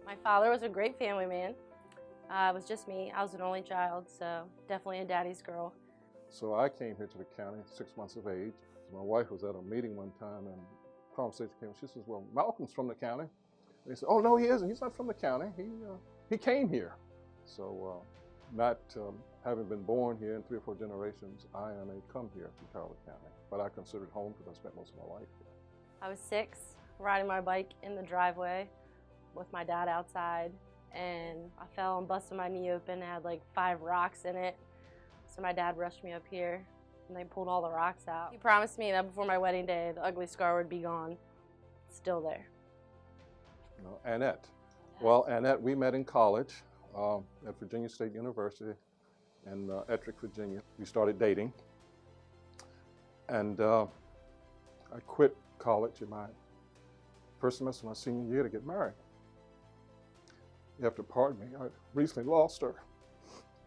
My father was a great family man. It was just me. I was an only child, so definitely a daddy's girl. So I came here to the county 6 months of age. My wife was at a meeting one time and conversation came. She says, "Well, Malcolm's from the county." And they said, "Oh no, he isn't. He's not from the county. He came here." So not having been born here in 3 or 4 generations, I am a come here to Calvert County, but I consider it home because I spent most of my life here. I was 6, riding my bike in the driveway with my dad outside, and I fell and busted my knee open. It had like 5 rocks in it. So my dad rushed me up here, and they pulled all the rocks out. He promised me that before my wedding day, the ugly scar would be gone. It's still there. No, Annette. Well, Annette, we met in college at Virginia State University in Ettrick, Virginia. We started dating, and I quit college in my first semester of my senior year to get married. You have to pardon me, I recently lost her.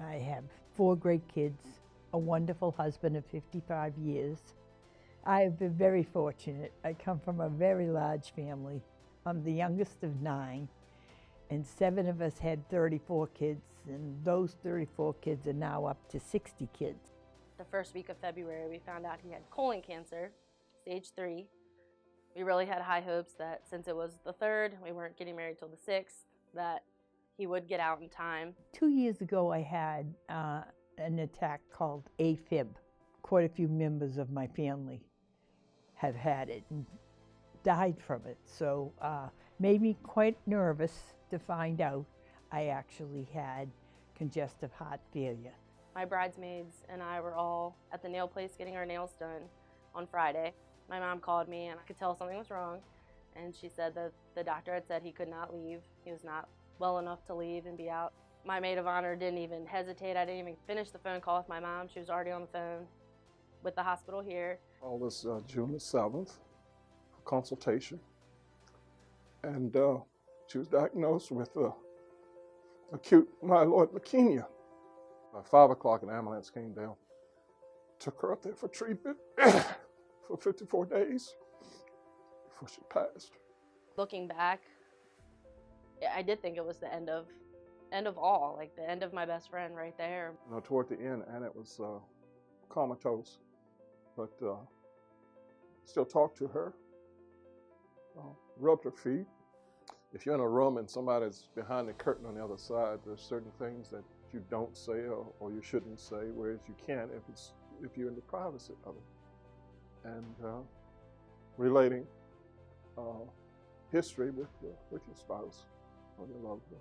I have 4 great kids, a wonderful husband of 55 years. I have been very fortunate. I come from a very large family. I'm the youngest of 9, and 7 of us had 34 kids, and those 34 kids are now up to 60 kids. The first week of February, we found out he had colon cancer, stage 3. We really had high hopes that since it was the 3rd, we weren't getting married till the 6th, that he would get out in time. 2 years ago, I had an attack called AFib. Quite a few members of my family have had it and died from it. So made me quite nervous to find out I actually had congestive heart failure. My bridesmaids and I were all at the nail place getting our nails done on Friday. My mom called me and I could tell something was wrong, and she said that the doctor had said he could not leave. He was not well enough to leave and be out. My maid of honor didn't even hesitate. I didn't even finish the phone call with my mom. She was already on the phone with the hospital here. All this June the 7th for consultation, and she was diagnosed with acute myeloid leukemia. By 5 o'clock, an ambulance came down, took her up there for treatment for 54 days before she passed. Looking back, I did think it was the end of all, like the end of my best friend right there. You know, toward the end, Annette was comatose, but still talked to her, rubbed her feet. If you're in a room and somebody's behind the curtain on the other side, there's certain things that you don't say or you shouldn't say, whereas you can if you're in the privacy of it. And relating history with your spouse or your loved one.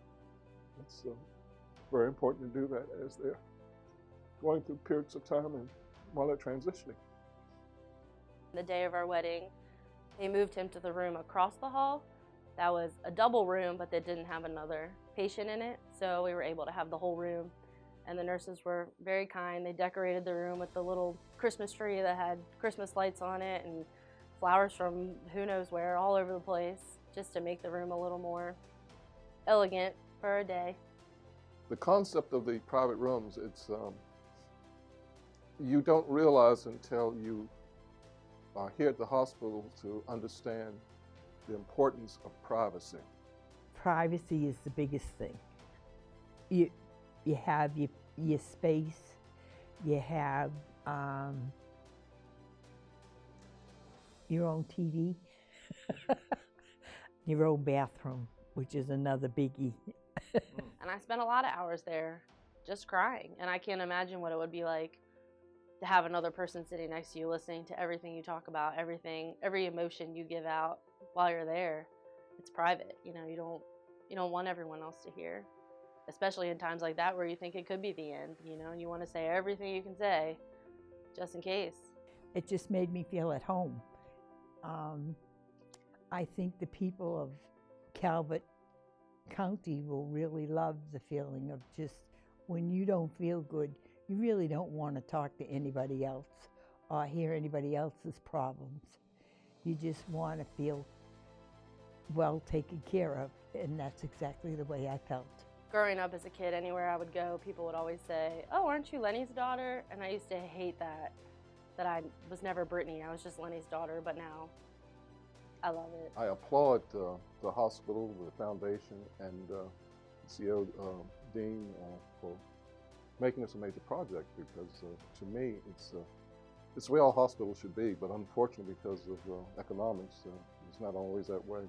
It's very important to do that as they're going through periods of time and while they're transitioning. The day of our wedding, they moved him to the room across the hall. That was a double room, but that didn't have another patient in it, so we were able to have the whole room. And the nurses were very kind. They decorated the room with the little Christmas tree that had Christmas lights on it and flowers from who knows where all over the place, just to make the room a little more elegant for a day. The concept of the private rooms, it's you don't realize until you are here at the hospital to understand the importance of privacy. Privacy is the biggest thing. You have your space, you have your own TV, your own bathroom, which is another biggie. And I spent a lot of hours there just crying, and I can't imagine what it would be like to have another person sitting next to you listening to everything you talk about, every emotion you give out while you're there. It's private, you know, you don't want everyone else to hear, especially in times like that where you think it could be the end, you know, and you want to say everything you can say just in case. It just made me feel at home. I think the people of Calvert County will really love the feeling of just when you don't feel good, you really don't want to talk to anybody else or hear anybody else's problems. You just want to feel well taken care of, and that's exactly the way I felt. Growing up as a kid, anywhere I would go, people would always say, "Oh, aren't you Lenny's daughter?" And I used to hate that I was never Brittany. I was just Lenny's daughter. But now I love it. I applaud the hospital, the foundation, and CEO Dean for making this a major project, because to me it's the way all hospitals should be, but unfortunately because of economics, it's not always that way.